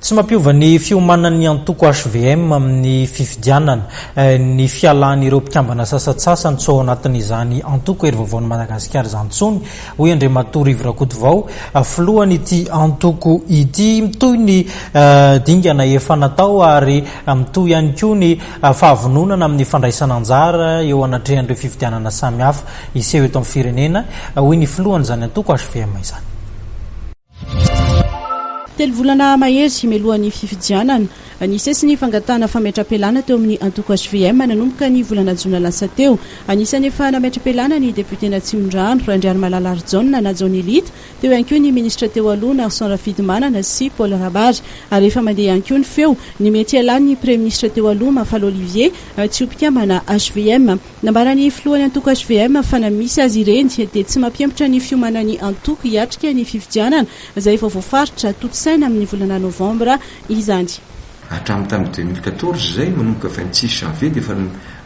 Tsy mampiova ny fiomanan'ny antoko HVM amin'ny fifidianana ny fialan'ireo mpikambana sasatsasany tsy ao anatin'izany antoko ery vaovaon'ny Madagasikara izany tsony hoy Andriamatoa Rivirakotovao filohany ity antoko ity mitoy ny dingana efa natao ary mitoy ihany koa ny fahavononana amin'ny fandraisana anjara eo anatrehan'ireo fifidianana samihafa iseho eto amin'ny firenena hoy ny filohany izany antoko HVM izany. Telo volana mahery melohan'ny fifidianana ny sesiny fangatana fametra-pelana teo amin'ny antoko HVM nanomboka ny volana jona lasa teo. Anisany efa nametra-pelana ny député Natsimondrano Randriary Malala Arjona na John Elite, teo ihany koa ny ministra teo aloha Narson Rafidimanana sy Paul Rabary, ary efa mandeha ihany koa ny feo ny mety ialany premier ministre teo aloha Mafalo Olivier tsy ho mpikambana HVM. Nambarany filohan'ny antoko HVM fa na misy azy ireny dia tsy mampiempotra ny fiomanan'ny antoko hiatrika ny fifidianana izay efa voafaritra totsaina amin'ny volana novambra izany. Hatramin'ny tamin'ny 2014 zay manomboka 26 janvier dia efa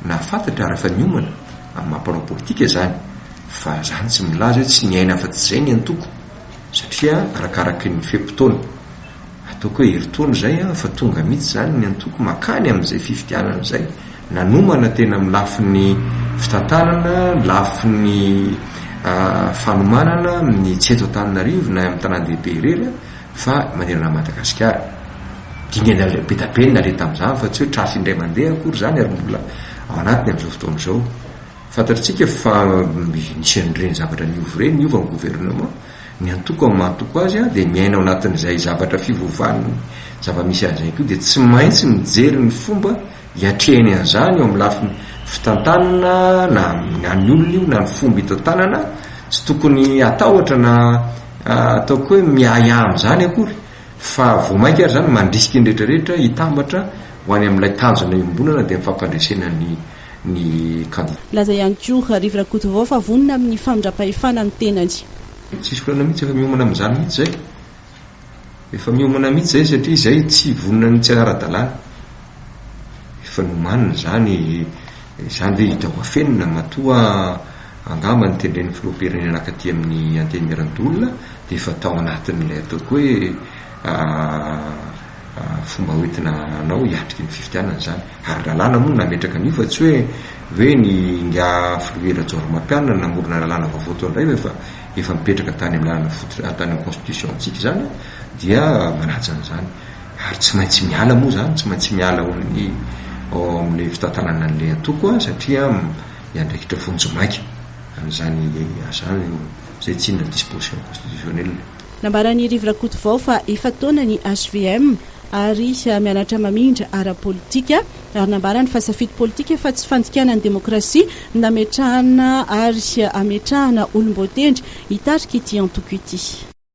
nafantatra ary efa niomana amin'ny mampanao politika zany fa zany tsy milaza hoe tsy niaina afa-tsy zay ny antoko satria arakaraky ny feim-potoana ataoko hoe herintaona zay fa tonga mihitsy zany ny antoko makany amin'izay fifidianana zay nanomana tena amin'ny lafin'ny fitantanana, lafin'ny fanomanana amin'ny tsy eto Antananarivo na amin'ny tanàn-dehibe irery fa manerana Madagasikara. Dingana lehibe tapenina le tamin'izany fa tsy hoe trafy indray mandeha akory zany ary mbola ao anatiny amin'izao fotoana izao. Fantatritsika fa nisy an'ireny zavatra niova ny gouvernement ny antoko amin'ny antoko azy dia miaina ao anatin'izay zavatra fivovahany zava-misy azy koa dia tsy maintsy mijery ny fomba hiatrehany an'izany eo amin'ny lafiny fitantanana na ny olona io na ny fomba hitantanana tsy tokony atahotra na ataoko hoe miaya amin'izany akory fa voamaika ary zany mandrisika ny rehetrarehetra hitambatra ho any amin'ilay tanjona iombonana dia mifampandresena ny candidat. Laza ihany koa Rivirakotovao fa vonona amin'ny famindram-pahefana ny tenany. Tsisy kolana mihitsy efa miomana amin'izany mihitsy zay. Efa miomana mihitsy zay satria zay tsy vonona ny tsy ara-dalàna. Efa nomanina zany ve hita ho afenina matoa angamba ny tendren'ny filoham-pirenena akaty amin'ny antenimieran-dolona dia efa tao anatin'ilay ataoko hoe fomba hoentina anao hiatriky ny fifidianana zany ary lalàna moa nametraka an'io fa tsy hoe ny nga filohera Joromampianina namorona lalàna vaovao tao indray efa mipetraka tany amin'ny lalàna tany amin'ny constitution antsika zany dia manaja an'izany ary tsy maintsy miala moa zany tsy maintsy miala ao amin'ilay fitantanana an'ilay antoko satria hiandraikitra vonjomaika amin'izany azany zay tsy inona disposition constitutionnelle. Nambarany Rivirakotovao fa efa taona ny HVM ary mianatra mamindra ara-politika ary nambarany fa safidy politika fa tsy fandikanany demokrasia nametrahana ary ametrahana olom-boatendry hitarika ity antoko ity.